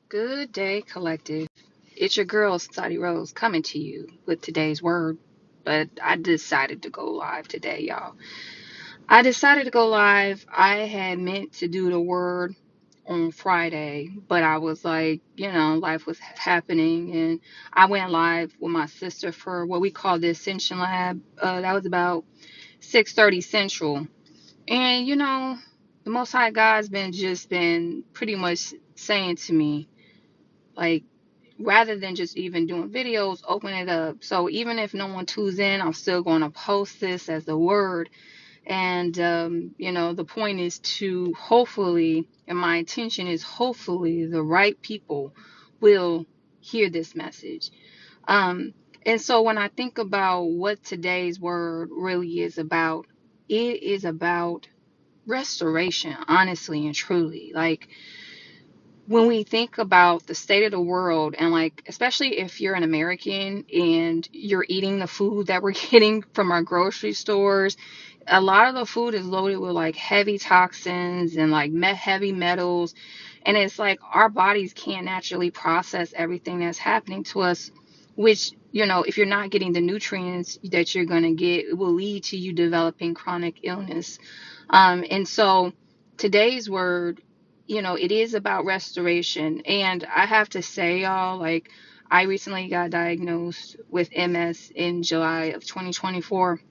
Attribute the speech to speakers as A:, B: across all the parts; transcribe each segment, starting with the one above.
A: Good day, collective. It's your girl, Sadie Rose, coming to you with today's word. But I decided to go live today, y'all. I decided to go live. I had meant to do the word on Friday, but I was like, life was happening, and I went live with my sister for what we call the Ascension Lab. That was about 6:30 Central, and the Most High God's been pretty much saying to me, like, rather than just even doing videos, open it up. So even if no one tunes in, I'm still going to post this as the word. And, the point is to hopefully, and my intention is hopefully the right people will hear this message. Um, and so when I think about what today's word really is about, it is about restoration, honestly and truly. Like, when we think about the state of the world, and like especially if you're an American and you're eating the food that we're getting from our grocery stores, a lot of the food is loaded with like heavy toxins and like heavy metals, and it's like our bodies can't naturally process everything that's happening to us, which if you're not getting the nutrients that you're going to get, it will lead to you developing chronic illness. And so today's word, it is about restoration. And I have to say, y'all, like, I recently got diagnosed with MS in July of 2024.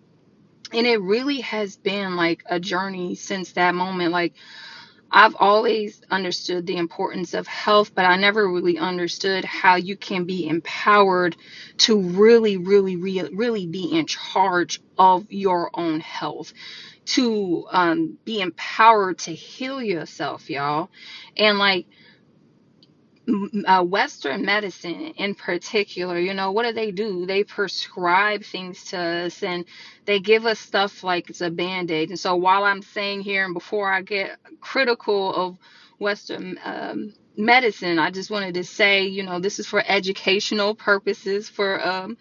A: And it really has been like a journey since that moment. Like, I've always understood the importance of health, but I never really understood how you can be empowered to really, really, really, really be in charge of your own health, to be empowered to heal yourself, y'all. And like, Western medicine in particular, what do? They prescribe things to us, and they give us stuff like it's a band-aid. And so while I'm saying here, and before I get critical of Western medicine, I just wanted to say, this is for educational purposes for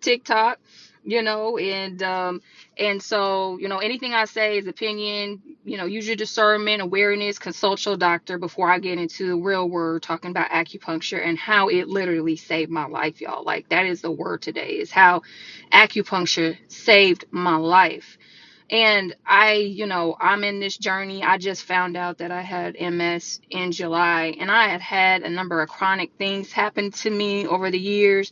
A: TikTok, and so, anything I say is opinion. Use your discernment, awareness, consult your doctor before I get into the real word, talking about acupuncture and how it literally saved my life, y'all. Like, that is the word today, is how acupuncture saved my life. And I'm in this journey. I just found out that I had MS in July, and I had a number of chronic things happen to me over the years,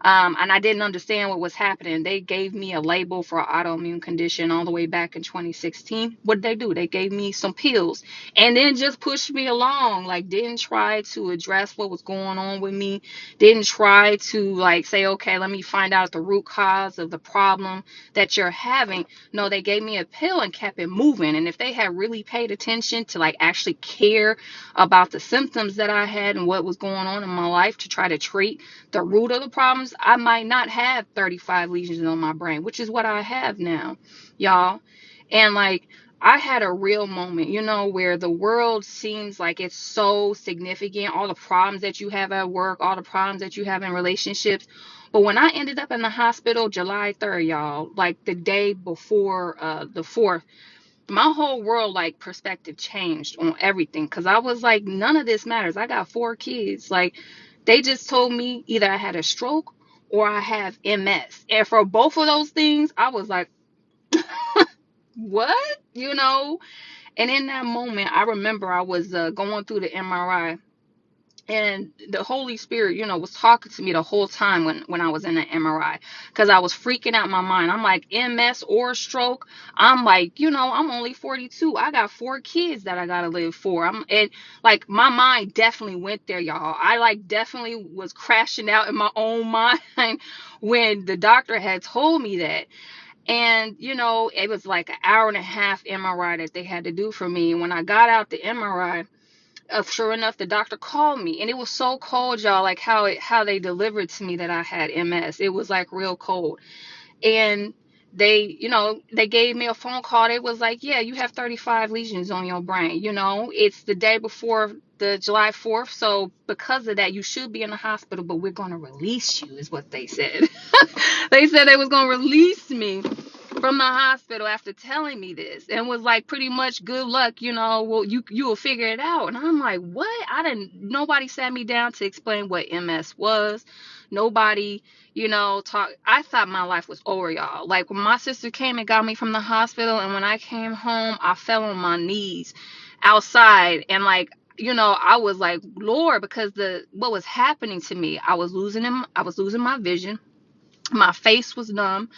A: and I didn't understand what was happening. They gave me a label for an autoimmune condition all the way back in 2016. What did they do? They gave me some pills and then just pushed me along. Like, didn't try to address what was going on with me. Didn't try to like say, okay, let me find out the root cause of the problem that you're having. No, they gave me a pill and kept it moving. And if they had really paid attention to like actually care about the symptoms that I had and what was going on in my life to try to treat the root of the problems, I might not have 35 lesions on my brain, which is what I have now, y'all. And like, I had a real moment, where the world seems like it's so significant, all the problems that you have at work, all the problems that you have in relationships. But when I ended up in the hospital July 3rd, y'all, like the day before the 4th, my whole world, like, perspective changed on everything, because I was like, none of this matters. I got 4 kids. Like, they just told me either I had a stroke or I have MS. And for both of those things, I was like, what? And in that moment, I remember I was going through the MRI, and the Holy Spirit, was talking to me the whole time when I was in the MRI, because I was freaking out my mind. I'm like, MS or stroke? I'm like, I'm only 42. I got 4 kids that I gotta live for. And like, my mind definitely went there, y'all. I like definitely was crashing out in my own mind when the doctor had told me that. And it was like an hour and a half MRI that they had to do for me. And when I got out the MRI, sure enough, the doctor called me, and it was so cold, y'all. Like, how they delivered to me that I had MS. It was like real cold. And they gave me a phone call. They was like, yeah, you have 35 lesions on your brain. It's the day before the July 4th, so because of that, you should be in the hospital, but we're going to release you, is what they said. They said they was going to release me from the hospital after telling me this, and was like, pretty much, good luck, well, you will figure it out. And I'm like, what? Nobody sat me down to explain what MS was. Nobody, talk. I thought my life was over, y'all. Like, when my sister came and got me from the hospital, and when I came home, I fell on my knees outside, and like, I was like, Lord, because what was happening to me, I was losing my vision. My face was numb.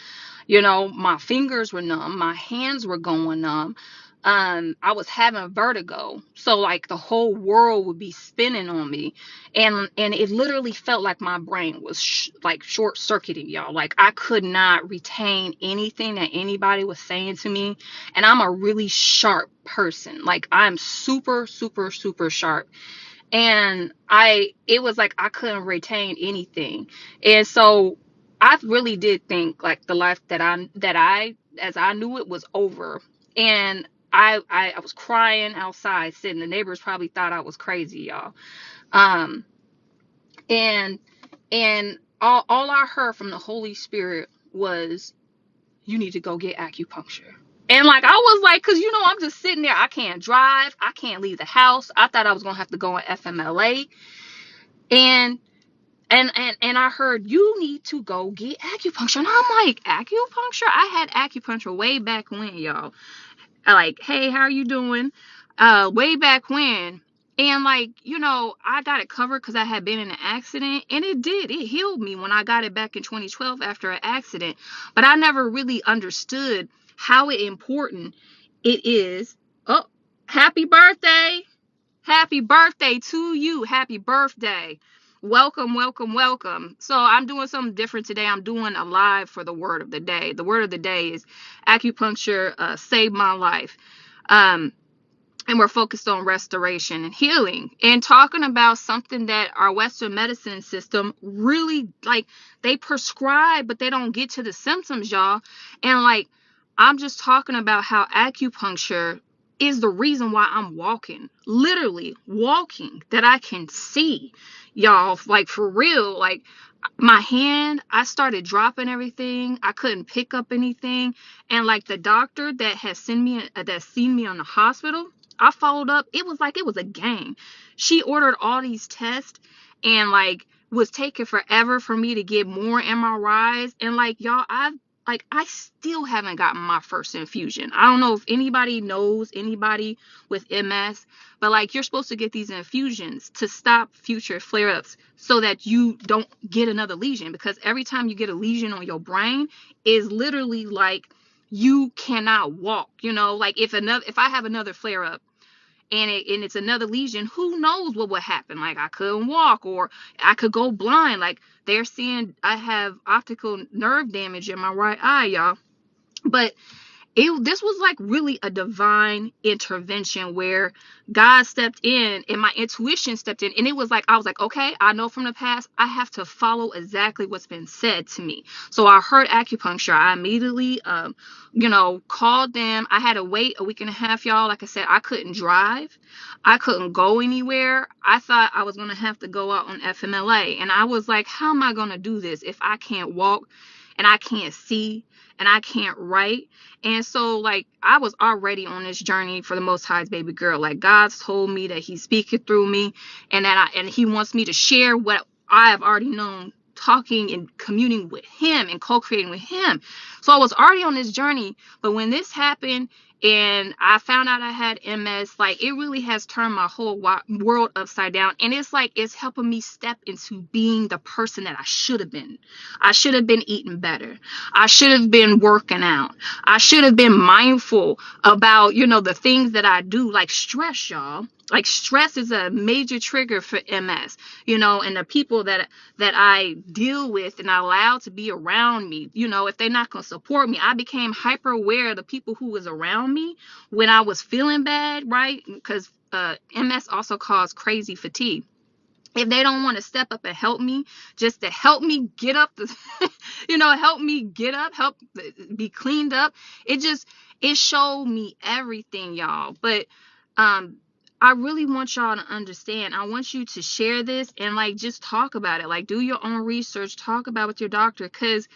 A: My fingers were numb, my hands were going numb. I was having vertigo, so like the whole world would be spinning on me, and it literally felt like my brain was like short circuiting, y'all. Like, I could not retain anything that anybody was saying to me, and I'm a really sharp person. Like, I'm super, super, super sharp, and it was like I couldn't retain anything. And so I really did think like the life that I as I knew it was over. And I was crying outside sitting. The neighbors probably thought I was crazy, y'all. um and all I heard from the Holy Spirit was, you need to go get acupuncture. And like, I was like, because I'm just sitting there, I can't drive, I can't leave the house. I thought I was gonna have to go on FMLA. And I heard, you need to go get acupuncture. And I'm like, acupuncture? I had acupuncture way back when, y'all. Like, hey, how are you doing? Way back when. And like, I got it covered because I had been in an accident, and it healed me when I got it back in 2012 after an accident. But I never really understood how important it is. Oh, happy birthday. Happy birthday to you. Happy birthday. Welcome, welcome, welcome. So I'm doing something different today. I'm doing a live for the word of the day. The word of the day is acupuncture saved my life. And we're focused on restoration and healing, and talking about something that our Western medicine system really, like, they prescribe, but they don't get to the symptoms, y'all. And like, I'm just talking about how acupuncture is the reason why I'm walking, literally walking, that I can see, y'all. Like, for real. Like, my hand, I started dropping everything. I couldn't pick up anything. And like, the doctor that has seen me on the hospital, I followed up. It was like it was a game. She ordered all these tests, and like, was taking forever for me to get more MRIs. And like, y'all, I still haven't gotten my first infusion. I don't know if anybody knows anybody with MS, but like, you're supposed to get these infusions to stop future flare-ups so that you don't get another lesion, because every time you get a lesion on your brain is literally like you cannot walk. Like, if I have another flare-up, and it's another lesion, who knows what would happen? Like, I couldn't walk, or I could go blind. Like, they're saying I have optical nerve damage in my right eye, y'all. But this was like really a divine intervention where God stepped in and my intuition stepped in, and it was like, I was like, okay, I know from the past I have to follow exactly what's been said to me. So I heard acupuncture. I immediately called them. I had to wait a week and a half, y'all. Like I said, I couldn't drive, I couldn't go anywhere. I thought I was going to have to go out on FMLA, and I was like, how am I going to do this if I can't walk and I can't see and I can't write? And so, like, I was already on this journey for the Most High's baby girl. Like, God's told me that He's speaking through me, and He wants me to share what I have already known, talking and communing with Him and co-creating with Him. So I was already on this journey. But when this happened and I found out I had MS, like, it really has turned my whole world upside down. And it's like, it's helping me step into being the person that I should have been. I should have been eating better. I should have been working out. I should have been mindful about, the things that I do, like stress, y'all. Like, stress is a major trigger for MS, and the people that I deal with and I allow to be around me, if they're not going to support me. I became hyper aware of the people who was around me when I was feeling bad, right? Because MS also caused crazy fatigue. If they don't want to step up and help me, just to help me get up, help me get up, help be cleaned up, it showed me everything, y'all. But I really want y'all to understand. I want you to share this and like, just talk about it. Like, do your own research, talk about it with your doctor, because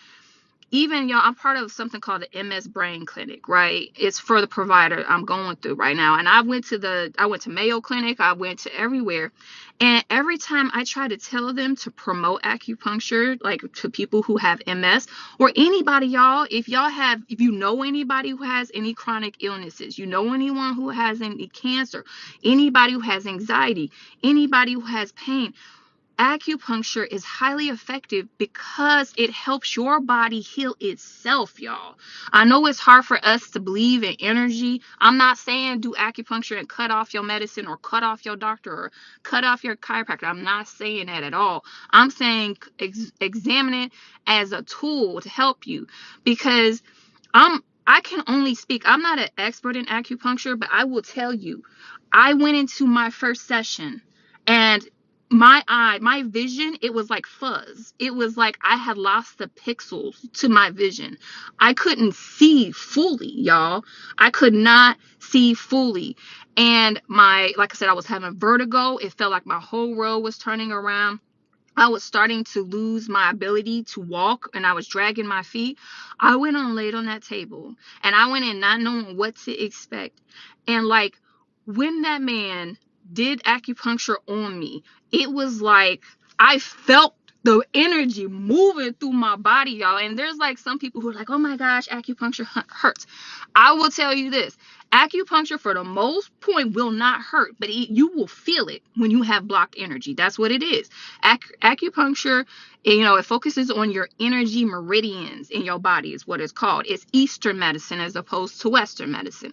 A: even y'all, I'm part of something called the MS Brain Clinic, right? It's for the provider I'm going through right now. And I went to Mayo Clinic, I went to everywhere. And every time I try to tell them to promote acupuncture, like to people who have MS or anybody, y'all, if you know anybody who has any chronic illnesses, you know anyone who has any cancer, anybody who has anxiety, anybody who has pain, acupuncture is highly effective because it helps your body heal itself, y'all. I know it's hard for us to believe in energy. I'm not saying do acupuncture and cut off your medicine or cut off your doctor or cut off your chiropractor. I'm not saying that at all. I'm saying examine it as a tool to help you, because I can only speak. I'm not an expert in acupuncture, but I will tell you, I went into my first session and my vision, it was like fuzz. It was like I had lost the pixels to my vision. I couldn't see fully, y'all. I could not see fully. And like I said, I was having vertigo. It felt like my whole world was turning around. I was starting to lose my ability to walk and I was dragging my feet. I went and laid on that table and I went in not knowing what to expect. And like when that man did acupuncture on me, it was like I felt the energy moving through my body, y'all. And there's like some people who are like, oh my gosh, acupuncture hurts. I will tell you this. Acupuncture, for the most point, will not hurt, but you will feel it when you have blocked energy. That's what it is. Acupuncture, it focuses on your energy meridians in your body, is what it's called. It's Eastern medicine as opposed to Western medicine.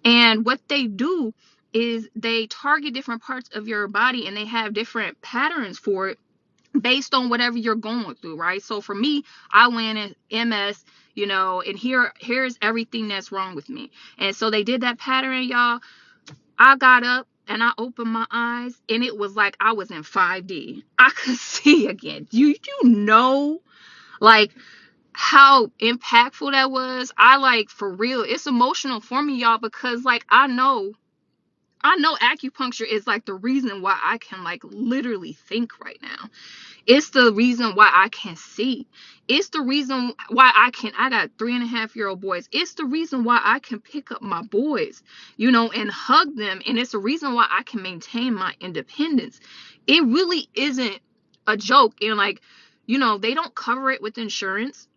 A: And what they do is they target different parts of your body and they have different patterns for it based on whatever you're going through, right? So for me, I went in MS, and here's everything that's wrong with me. And so they did that pattern, y'all. I got up and I opened my eyes and it was like I was in 5D. I could see again. You know, like how impactful that was. I like, for real, it's emotional for me, y'all, because like I know acupuncture is like the reason why I can like literally think right now. It's the reason why I can see. It's the reason why I got 3.5-year-old boys. It's the reason why I can pick up my boys, and hug them. And it's the reason why I can maintain my independence. It really isn't a joke. And like, they don't cover it with insurance.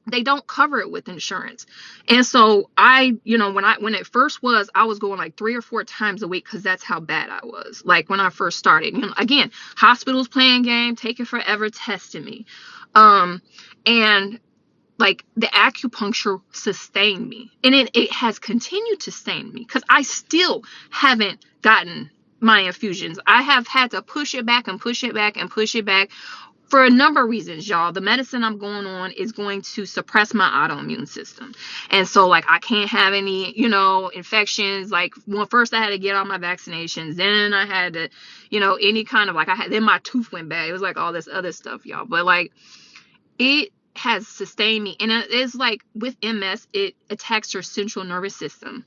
A: They don't cover it with insurance. And so when it first was, I was going like 3 or 4 times a week because that's how bad I was. Like when I first started, again, hospitals playing game, taking forever, testing me. And like the acupuncture sustained me, and it has continued to sustain me because I still haven't gotten my infusions. I have had to push it back and push it back and push it back for a number of reasons, y'all. The medicine I'm going on is going to suppress my autoimmune system. And so, like, I can't have any, infections. Like, first I had to get all my vaccinations. Then I had to, any kind of, like, then my tooth went bad. It was like all this other stuff, y'all. But, like, it has sustained me. And it's like with MS, it attacks your central nervous system.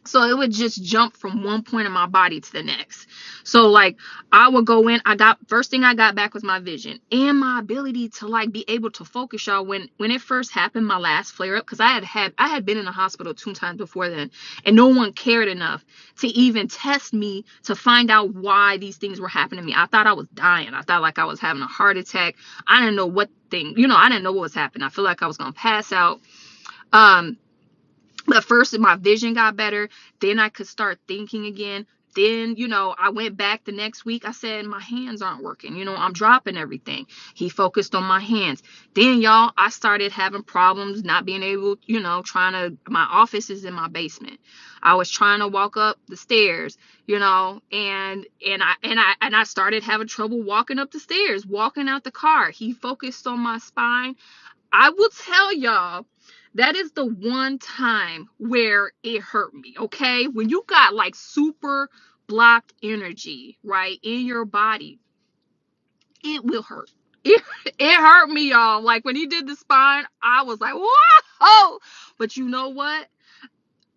A: So it would just jump from one point in my body to the next. So like I would go in, first thing I got back was my vision and my ability to like be able to focus, y'all. When it first happened, my last flare up, because I had been in the hospital 2 times before then, and no one cared enough to even test me to find out why these things were happening to me. I thought I was dying. I thought like I was having a heart attack. I didn't know what thing, I didn't know what was happening. I feel like I was gonna pass out. But first my vision got better. Then I could start thinking again. Then, I went back the next week. I said, my hands aren't working. I'm dropping everything. He focused on my hands. Then, y'all, I started having problems not being able, my office is in my basement. I was trying to walk up the stairs, and I started having trouble walking up the stairs, walking out the car. He focused on my spine. I will tell y'all, that is the one time where it hurt me, okay? When you got like super blocked energy, right, in your body, it will hurt. It hurt me, y'all. Like when he did the spine, I was like, whoa! But you know what?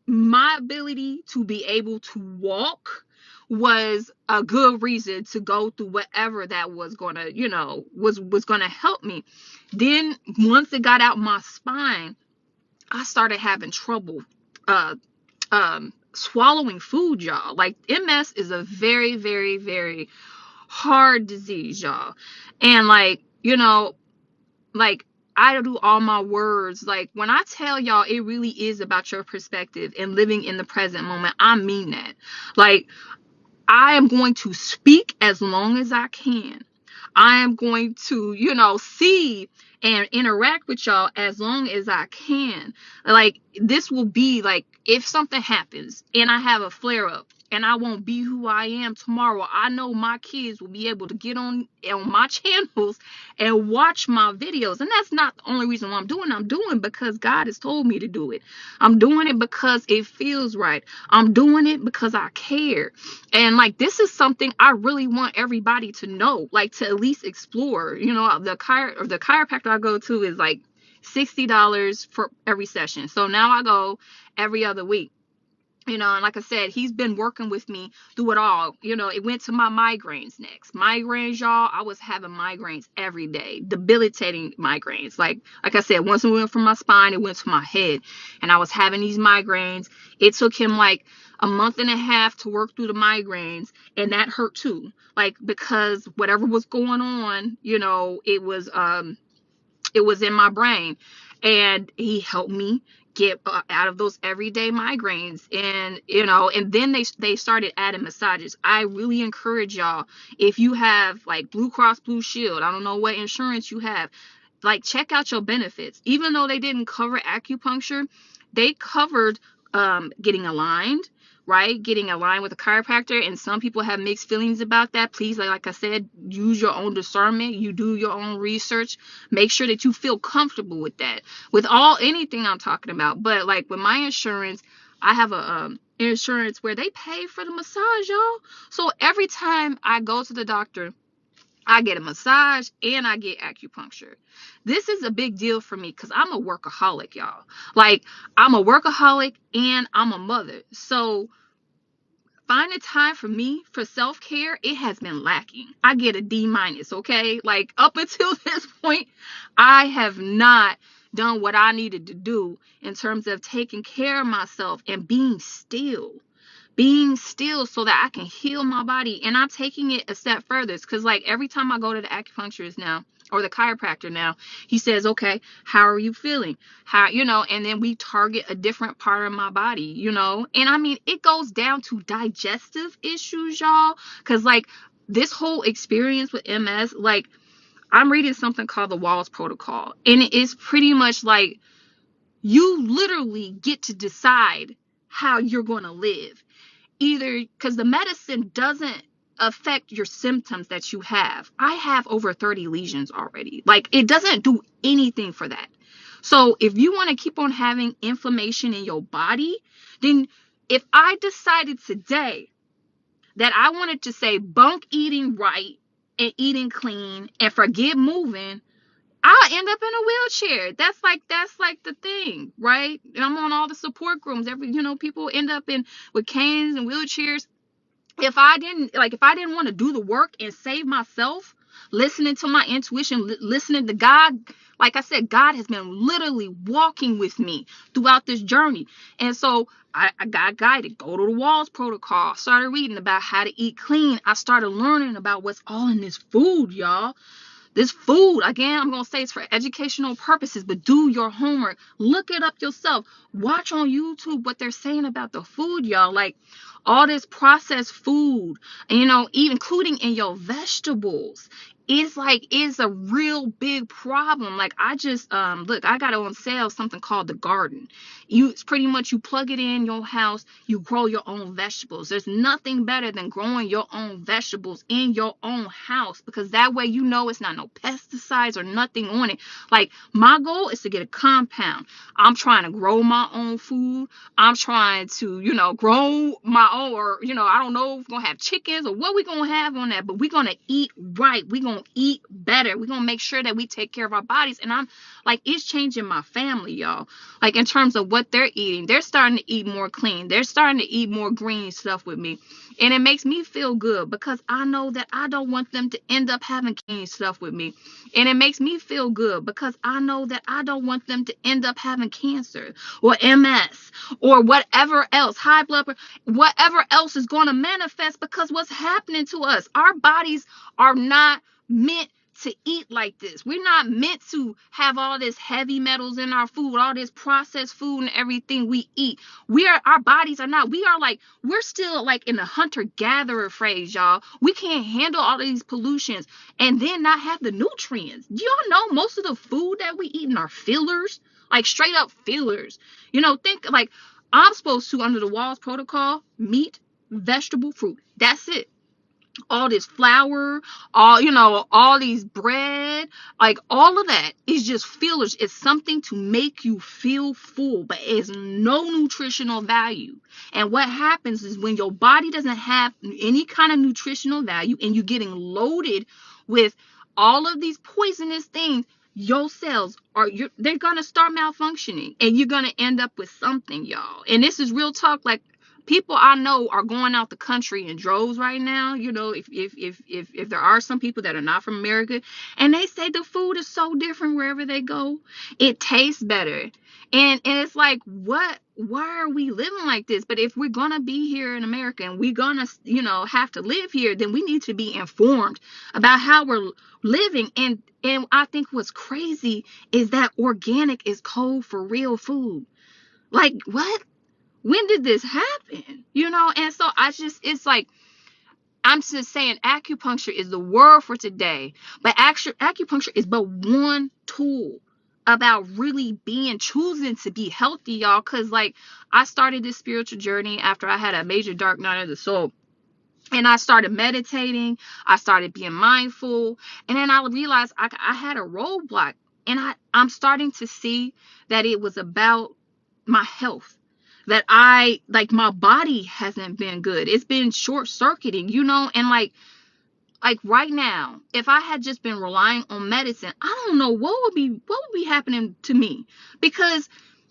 A: my ability to be able to walk was a good reason to go through whatever that was gonna, was gonna help me. Then once it got out my spine, I started having trouble uh swallowing food, y'all. Like MS is a very, very, very hard disease, y'all. And like, like I do all my words. Like when I tell y'all it really is about your perspective and living in the present moment, I mean that. Like I am going to speak as long as I can. I am going to, see and interact with y'all as long as I can. Like, this will be like, if something happens and I have a flare up and I won't be who I am tomorrow, I know my kids will be able to get on my channels and watch my videos. And that's not the only reason why I'm doing it. I'm doing it because God has told me to do it. I'm doing it because it feels right. I'm doing it because I care. And like this is something I really want everybody to know, like to at least explore. The chiropractor I go to is like $60 for every session. So now I go every other week. And like I said, he's been working with me through it all. It went to my migraines next. Migraines, y'all, I was having migraines every day, debilitating migraines. Like I said, once it went from my spine, it went to my head. And I was having these migraines. It took him like a month and a half to work through the migraines. And that hurt too. Like, because whatever was going on, it was in my brain, and he helped me get out of those everyday migraines. And then they started adding massages. I really encourage y'all, if you have like Blue Cross Blue Shield, I don't know what insurance you have, like check out your benefits. Even though they didn't cover acupuncture, they covered getting aligned, right? Getting aligned with a chiropractor. And some people have mixed feelings about that. Please, like I said, use your own discernment. You do your own research. Make sure that you feel comfortable with that, with anything I'm talking about. But like with my insurance, I have a insurance where they pay for the massage, y'all. So every time I go to the doctor, I get a massage and I get acupuncture. This is a big deal for me because I'm a workaholic, y'all. Like, I'm a workaholic and I'm a mother. So finding time for me for self-care, it has been lacking. I get a D minus, okay? Like, up until this point, I have not done what I needed to do in terms of taking care of myself and being still so that I can heal my body. And I'm taking it a step further, because like every time I go to the acupuncturist now, or the chiropractor now, he says, okay, how are you feeling? And then we target a different part of my body, and I mean, it goes down to digestive issues, y'all, because like this whole experience with MS, like I'm reading something called the Walls Protocol, and it is pretty much like you literally get to decide how you're going to live. Either because the medicine doesn't affect your symptoms that you have. I have over 30 lesions already. Like, it doesn't do anything for that. So if you want to keep on having inflammation in your body, then if I decided today that I wanted to say bunk eating right and eating clean and forget moving, I'll end up in a wheelchair. That's like the thing, right? And I'm on all the support groups. People end up with canes and wheelchairs. If I didn't want to do the work and save myself, listening to my intuition, listening to God, like I said, God has been literally walking with me throughout this journey. And so I got guided. Go to the Walls Protocol. Started reading about how to eat clean. I started learning about what's all in this food, y'all. This food, again, I'm going to say it's for educational purposes, but do your homework. Look it up yourself. Watch on YouTube what they're saying about the food, y'all. Like, all this processed food, and, even including in your vegetables, is a real big problem. Like, I just, look, I got on sale something called The Garden. It's pretty much, you plug it in your house, you grow your own vegetables. There's nothing better than growing your own vegetables in your own house, because that way it's not no pesticides or nothing on it. Like, my goal is to get a compound. I'm trying to grow my own food. I'm trying to, grow my own, or, I don't know if we're going to have chickens or what we're going to have on that, but we're going to eat right. We're going going to eat better. We're going to make sure that we take care of our bodies. And I'm like, it's changing my family, y'all. Like in terms of what they're eating, they're starting to eat more clean. They're starting to eat more green stuff with me. And it makes me feel good because I know that I don't want them to end up having green stuff with me. And it makes me feel good because I know that I don't want them to end up having cancer or MS or whatever else, high blood pressure, whatever else is going to manifest, because what's happening to us, our bodies are not meant to eat like this. We're not meant to have all this heavy metals in our food, all this processed food and everything we eat. Our bodies are not, we're still like in the hunter-gatherer phase, y'all. We can't handle all these pollutions and then not have the nutrients. Do y'all know most of the food that we eat are fillers? Like straight up fillers. Think like I'm supposed to, under the walls protocol, meat, vegetable, fruit. That's it. All this flour, all these bread, like all of that is just fillers. It's something to make you feel full, but it's no nutritional value. And what happens is when your body doesn't have any kind of nutritional value and you're getting loaded with all of these poisonous things, your cells they're gonna start malfunctioning and you're gonna end up with something, y'all. And this is real talk. Like, people I know are going out the country in droves right now. If there are some people that are not from America, and they say the food is so different wherever they go, it tastes better, and it's like, what? Why are we living like this? But if we're gonna be here in America and we're gonna have to live here, then we need to be informed about how we're living. And I think what's crazy is that organic is code for real food. Like, what? When did this happen? And so it's like, I'm just saying acupuncture is the word for today, but actually acupuncture is but one tool about really choosing to be healthy, y'all. Because like, I started this spiritual journey after I had a major dark night of the soul. And I started meditating. I started being mindful. And then I realized I had a roadblock. And I'm starting to see that it was about my health. That my body hasn't been good. It's been short circuiting, and like right now, if I had just been relying on medicine, I don't know what would be happening to me. Because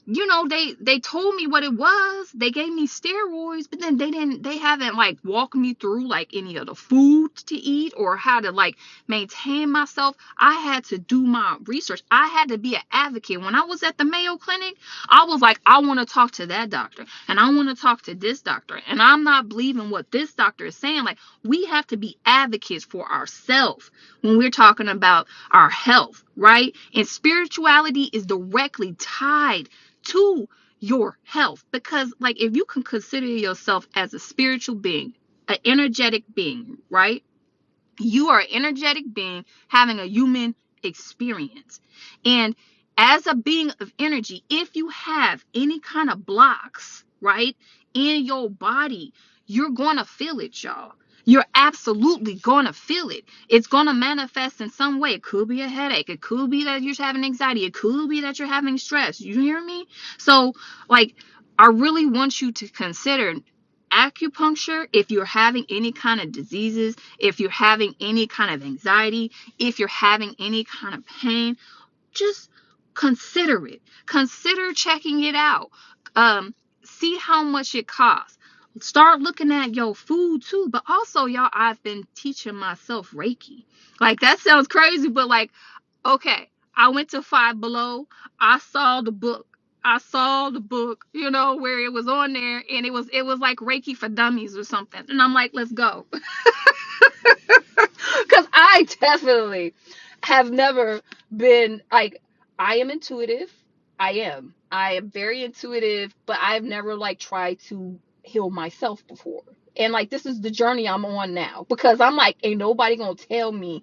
A: they told me what it was. They gave me steroids, but then they haven't like walked me through like any of the food to eat or how to like maintain myself. I had to do my research. I had to be an advocate. When I was at the Mayo Clinic, I was like, I want to talk to that doctor and I want to talk to this doctor, and I'm not believing what this doctor is saying. Like, we have to be advocates for ourselves when we're talking about our health, right? And spirituality is directly tied to your health, because like, if you can consider yourself as a spiritual being, an energetic being, right? You are an energetic being having a human experience. And as a being of energy, if you have any kind of blocks, right, in your body, you're going to feel it, y'all. You're absolutely going to feel it. It's going to manifest in some way. It could be a headache. It could be that you're having anxiety. It could be that you're having stress. You hear me? So, like, I really want you to consider acupuncture if you're having any kind of diseases, if you're having any kind of anxiety, if you're having any kind of pain. Just consider it. Consider checking it out. See how much it costs. Start looking at your food too. But also, y'all, I've been teaching myself Reiki. Like, that sounds crazy, but like, okay, I went to Five Below. I saw the book. Where it was on there, and it was like Reiki for Dummies or something. And I'm like, let's go. Because I definitely have never been like, I am intuitive. I am very intuitive, but I've never like tried to heal myself before. And like, this is the journey I'm on now, because I'm like, ain't nobody gonna tell me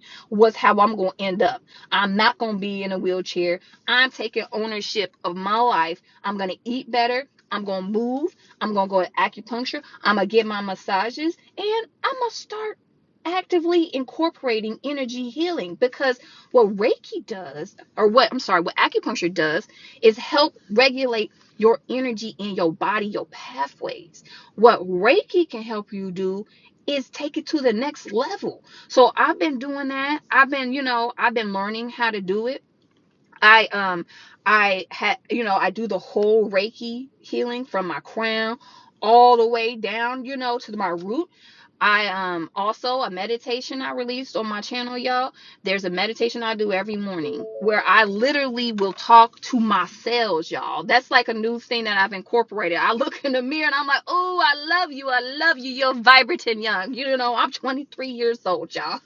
A: how I'm gonna end up. I'm not gonna be in a wheelchair. I'm taking ownership of my life. I'm gonna eat better. I'm gonna move. I'm gonna go to acupuncture. I'm gonna get my massages, and I'm gonna start actively incorporating energy healing, because what Reiki does, or what acupuncture does, is help regulate your energy in your body, your pathways. What Reiki can help you do is take it to the next level. So I've been doing that. I've been learning how to do it. I had, I do the whole Reiki healing from my crown all the way down, to my root. I also a meditation I released on my channel, y'all. There's a meditation I do every morning where I literally will talk to my cells, y'all. That's like a new thing that I've incorporated. I look in the mirror and I'm like, oh, I love you. I love you. You're vibrant and young. I'm 23 years old, y'all.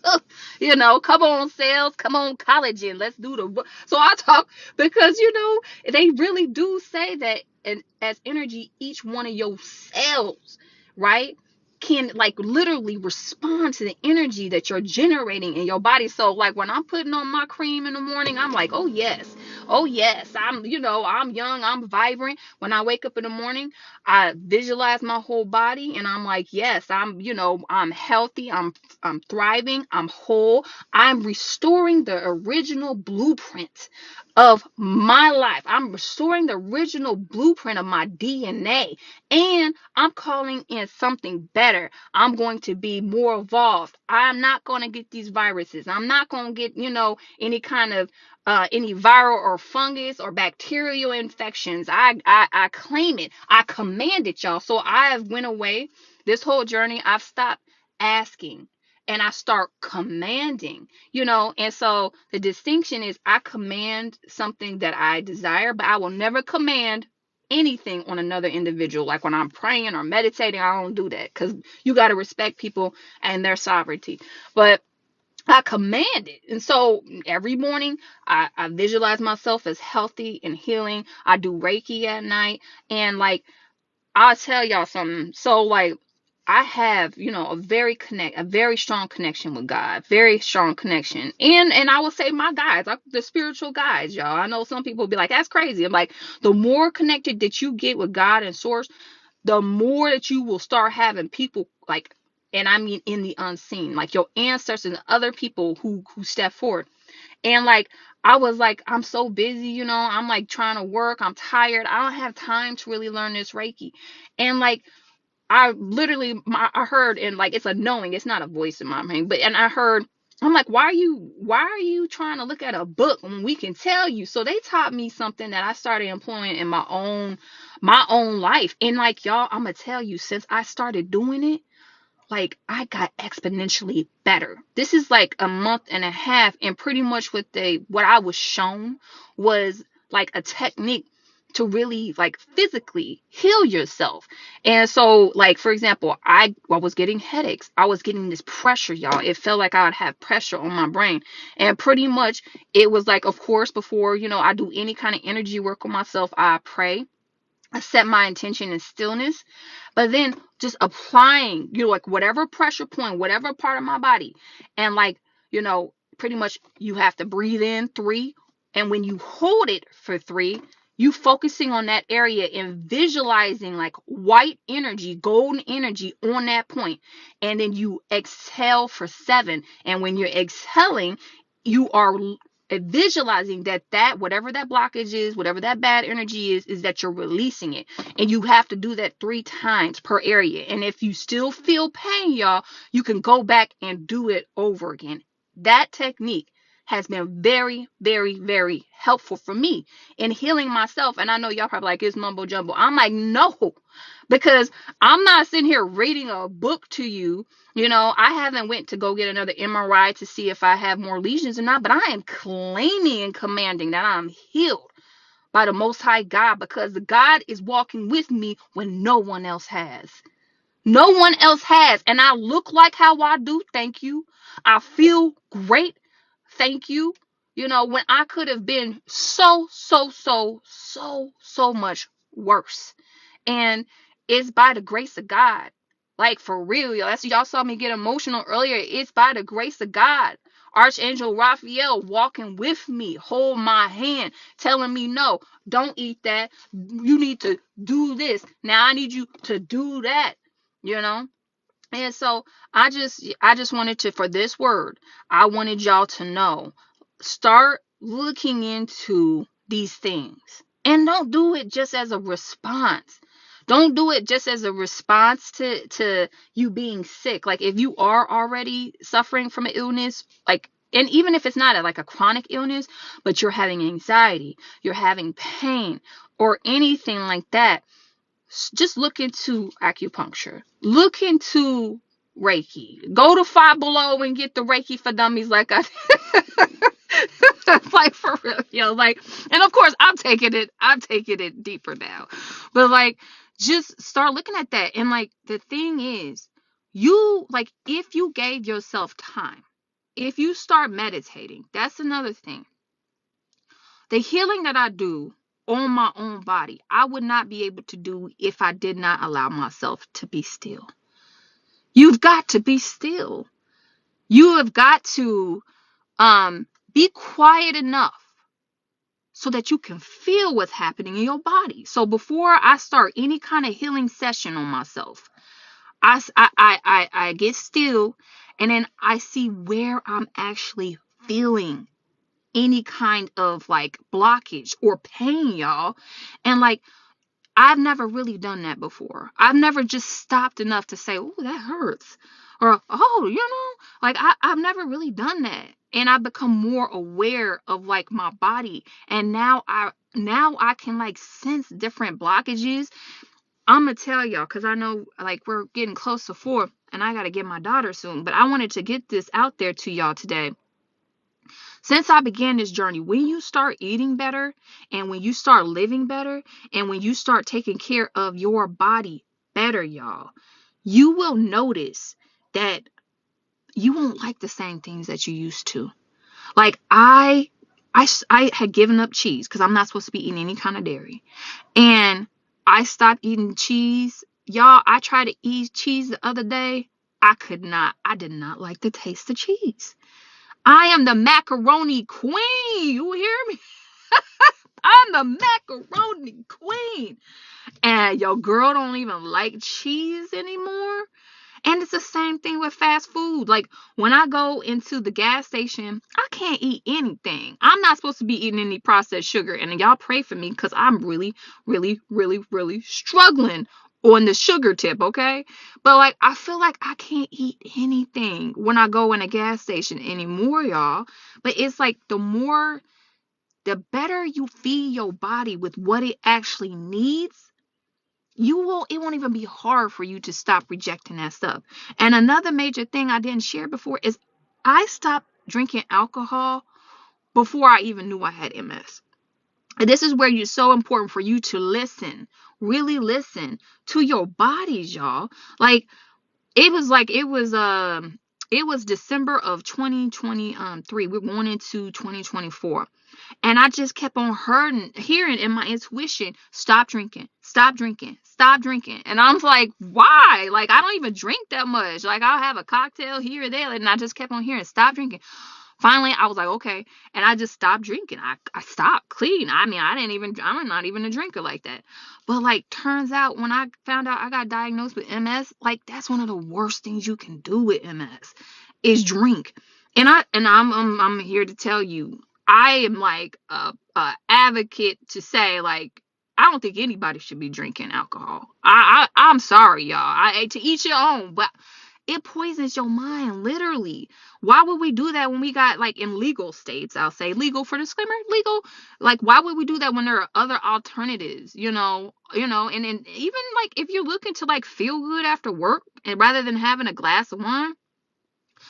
A: Come on, cells. Come on, collagen. Let's do the. So I talk because, they really do say that, and as energy, each one of your cells, right, can like literally respond to the energy that you're generating in your body. So like when I'm putting on my cream in the morning, I'm like, oh yes, I'm young, I'm vibrant. When I wake up in the morning, I visualize my whole body and I'm like, yes, I'm healthy, I'm thriving, I'm whole, I'm restoring the original blueprint of my life. I'm restoring the original blueprint of my DNA, and I'm calling in something better. I'm going to be more evolved. I'm not going to get these viruses. I'm not going to get, any kind of any viral or fungus or bacterial infections. I claim it. I command it, y'all. So I've went away this whole journey. I've stopped asking and I start commanding, and so the distinction is I command something that I desire, but I will never command anything on another individual. Like when I'm praying or meditating, I don't do that because you got to respect people and their sovereignty. But I command it. And so every morning I visualize myself as healthy and healing. I do Reiki at night. And like, I'll tell y'all something. So like, I have, a very strong connection with God, very strong connection. And I will say my guides, like the spiritual guides, y'all. I know some people will be like, that's crazy. I'm like, the more connected that you get with God and source, the more that you will start having people like, and I mean in the unseen, like your ancestors and other people who step forward. And like, I was like, I'm so busy, I'm like trying to work, I'm tired, I don't have time to really learn this Reiki. And like, I literally, I heard, and like, it's a knowing, it's not a voice in my brain, but, and I heard, I'm like, why are you trying to look at a book when we can tell you? So they taught me something that I started employing in my own life. And like, y'all, I'm gonna tell you, since I started doing it, like I got exponentially better. This is like a month and a half, and pretty much what I was shown was like a technique to really like physically heal yourself. And so like, for example, I was getting headaches. I was getting this pressure, y'all. It felt like I would have pressure on my brain. And pretty much it was like, of course, before, I do any kind of energy work on myself, I pray. I set my intention in stillness, but then just applying, like whatever pressure point, whatever part of my body. And like, pretty much you have to breathe in 3. And when you hold it for 3, you focusing on that area and visualizing like white energy, golden energy on that point. And then you exhale for 7. And when you're exhaling, you are visualizing that whatever that blockage is, whatever that bad energy is that you're releasing it. And you have to do that 3 times per area. And if you still feel pain, y'all, you can go back and do it over again. That technique has been very, very, very helpful for me in healing myself. And I know y'all probably like, it's mumbo jumbo. I'm like, no, because I'm not sitting here reading a book to you. I haven't went to go get another MRI to see if I have more lesions or not, but I am claiming and commanding that I'm healed by the Most High God, because God is walking with me when no one else has. No one else has. And I look like how I do. Thank you. I feel great. Thank you. When I could have been so, so, so, so, so much worse. And it's by the grace of God. Like for real, y'all. That's, y'all saw me get emotional earlier. It's by the grace of God. Archangel Raphael walking with me, hold my hand, telling me, no, don't eat that. You need to do this. Now I need you to do that. And so I just wanted to, for this word, I wanted y'all to know, start looking into these things. And don't do it just as a response. Don't do it just as a response to you being sick. Like if you are already suffering from an illness, like, and even if it's not like a chronic illness, but you're having anxiety, you're having pain, or anything like that, just look into acupuncture. Look into Reiki. Go to Five Below and get the Reiki for Dummies, like I like for real, like, and of course I'm taking it deeper now. But like, just start looking at that. And like, the thing is, you, like, if you gave yourself time, if you start meditating, that's another thing. The healing that I do on my own body, I would not be able to do if I did not allow myself to be still. You've got to be still. You have got to be quiet enough so that you can feel what's happening in your body. So before I start any kind of healing session on myself, I get still, and then I see where I'm actually feeling any kind of like blockage or pain, y'all. And like, I've never really done that before. I've never just stopped enough to say, oh, that hurts. Or, oh, like I've never really done that. And I've become more aware of like my body. And now I can like sense different blockages. I'm gonna tell y'all, because I know like we're getting close to 4 and I gotta get my daughter soon. But I wanted to get this out there to y'all today. Since I began this journey, when you start eating better, and when you start living better, and when you start taking care of your body better, y'all, you will notice that you won't like the same things that you used to. Like I had given up cheese because I'm not supposed to be eating any kind of dairy. And I stopped eating cheese. Y'all, I tried to eat cheese the other day. I could not. I did not like the taste of cheese. I am the macaroni queen. You hear me? I'm the macaroni queen. And your girl don't even like cheese anymore. And it's the same thing with fast food. Like when I go into the gas station, I can't eat anything. I'm not supposed to be eating any processed sugar. And y'all pray for me because I'm really, really, really, really struggling on the sugar tip, okay? But like, I feel like I can't eat anything when I go in a gas station anymore, y'all. But it's like the better you feed your body with what it actually needs, it won't even be hard for you to stop rejecting that stuff. And another major thing I didn't share before is I stopped drinking alcohol before I even knew I had MS. And this is where it's so important for you to listen, really listen to your bodies, y'all. Like it was December of 2023. We're going into 2024. And I just kept on hearing in my intuition, stop drinking, stop drinking, stop drinking. And I was like, why? Like, I don't even drink that much. Like, I'll have a cocktail here or there. And I just kept on hearing, stop drinking. Finally, I was like, okay. And I just stopped drinking. I stopped clean. I mean, I'm not even a drinker like that. But like, turns out when I found out I got diagnosed with MS, like, that's one of the worst things you can do with MS is drink. And I'm here to tell you, I am like a advocate to say, like, I don't think anybody should be drinking alcohol. I'm sorry, y'all. To each your own, but it poisons your mind, literally. Why would we do that when we got, like, in legal states? I'll say legal for disclaimer, legal. Like, why would we do that when there are other alternatives? And even like if you're looking to like feel good after work, and rather than having a glass of wine,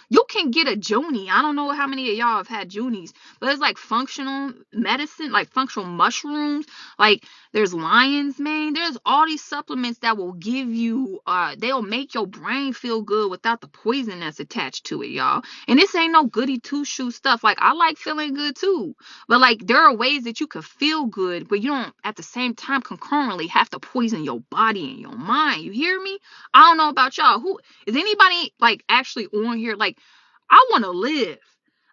A: you can get a Junie. I don't know how many of y'all have had Junies, but it's like functional medicine, like functional mushrooms. Like there's lion's mane. There's all these supplements that will give you, they'll make your brain feel good without the poison that's attached to it, y'all. And this ain't no goody two shoe stuff. Like, I like feeling good too, but like there are ways that you can feel good, but you don't at the same time concurrently have to poison your body and your mind. You hear me? I don't know about y'all. Who is anybody like actually on here? Like, I want to live.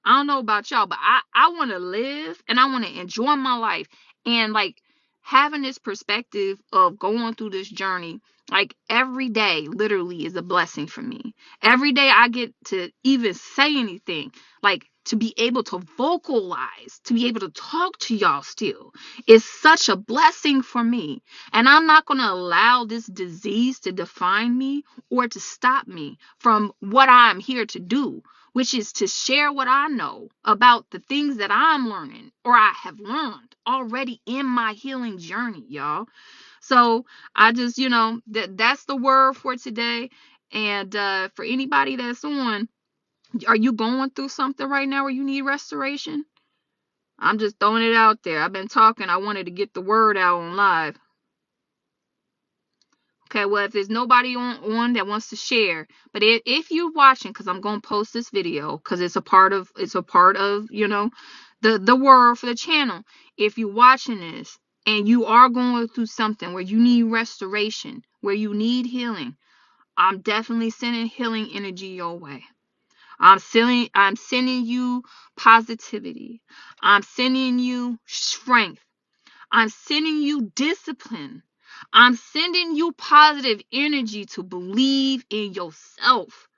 A: I don't know about y'all, but I want to live and I want to enjoy my life. And like having this perspective of going through this journey, like every day literally is a blessing for me. Every day I get to even say anything, like to be able to vocalize, to be able to talk to y'all still is such a blessing for me. And I'm not going to allow this disease to define me or to stop me from what I'm here to do, which is to share what I know about the things that I'm learning or I have learned already in my healing journey, y'all. So I just, that's the word for today. And for anybody that's on, are you going through something right now where you need restoration? I'm just throwing it out there. I've been talking. I wanted to get the word out on live. Okay, well, if there's nobody on that wants to share, but if you're watching, because I'm going to post this video, because it's a part of, the word for the channel. If you're watching this and you are going through something where you need restoration, where you need healing, I'm definitely sending healing energy your way. I'm sending you positivity. I'm sending you strength. I'm sending you discipline. I'm sending you positive energy to believe in yourself.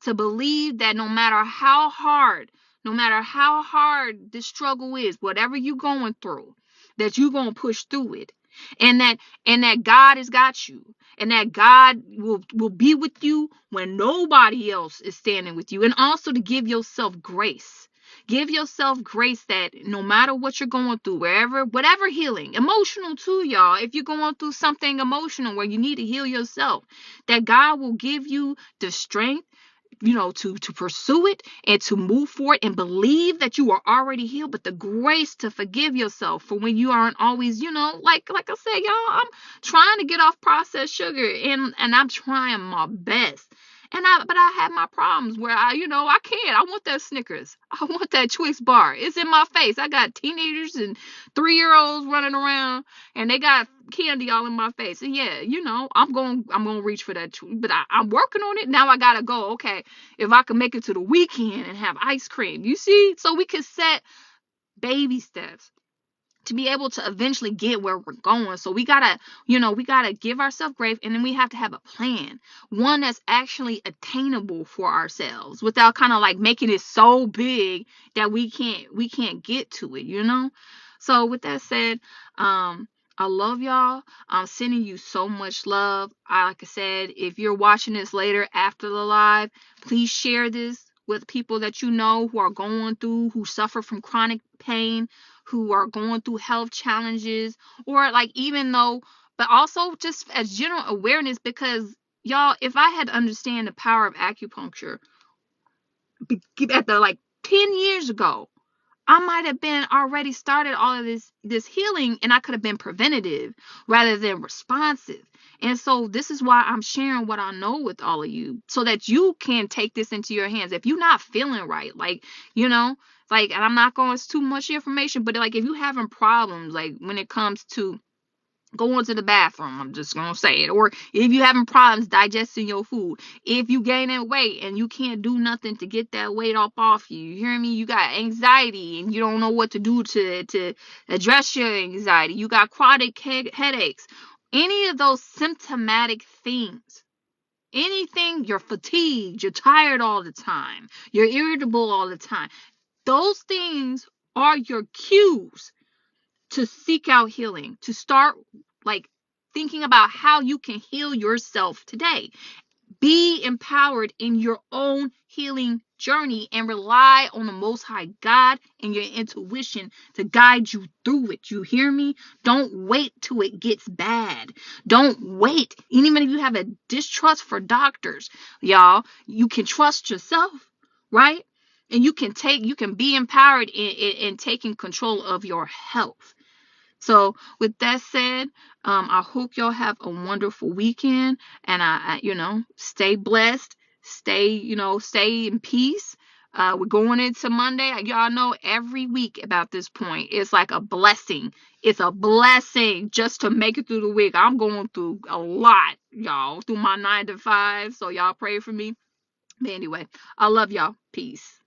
A: To believe that no matter how hard the struggle is, whatever you're going through, that you're going to push through it. And that God has got you. And that God will be with you when nobody else is standing with you. And also to give yourself grace. Give yourself grace that no matter what you're going through, whatever healing, emotional too, y'all. If you're going through something emotional where you need to heal yourself, that God will give you the strength, to pursue it and to move forward and believe that you are already healed, but the grace to forgive yourself for when you aren't always, like I said, y'all, I'm trying to get off processed sugar and I'm trying my best. But I have my problems where I can't. I want that Snickers. I want that Twix bar. It's in my face. I got teenagers and 3-year-olds running around and they got candy all in my face. And yeah, I'm going to reach for that. But I'm working on it. Now I got to go. Okay. If I can make it to the weekend and have ice cream, you see? So we can set baby steps to be able to eventually get where we're going. So we gotta give ourselves grace, and then we have to have a plan, one that's actually attainable for ourselves without kind of like making it so big that we can't get to it. So with that said, I love y'all. I'm sending you so much love. Like I said, if you're watching this later after the live, please share this with people that you know who suffer from chronic pain, who are going through health challenges, or but also just as general awareness, because y'all, if I had understand the power of acupuncture at 10 years ago, I might have been already started all of this healing, and I could have been preventative rather than responsive. And so this is why I'm sharing what I know with all of you, so that you can take this into your hands. If you're not feeling right, and I'm not going into too much information, but if you're having problems, when it comes to going to the bathroom, I'm just gonna say it, or if you're having problems digesting your food, if you gaining weight and you can't do nothing to get that weight off you hear me, you got anxiety and you don't know what to do to address your anxiety, you got chronic headaches, any of those symptomatic things, anything, you're fatigued, you're tired all the time, you're irritable all the time, those things are your cues to seek out healing, to start thinking about how you can heal yourself today. Be empowered in your own healing journey and rely on the Most High God and your intuition to guide you through it. You hear me? Don't wait till it gets bad. Don't wait. Even if you have a distrust for doctors, y'all, you can trust yourself, right? And you can be empowered in taking control of your health. So with that said, I hope y'all have a wonderful weekend, and I stay blessed, stay in peace. We're going into Monday. Y'all know every week about this point, it's like a blessing. It's a blessing just to make it through the week. I'm going through a lot, y'all, through my 9 to 5. So y'all pray for me. But anyway, I love y'all. Peace.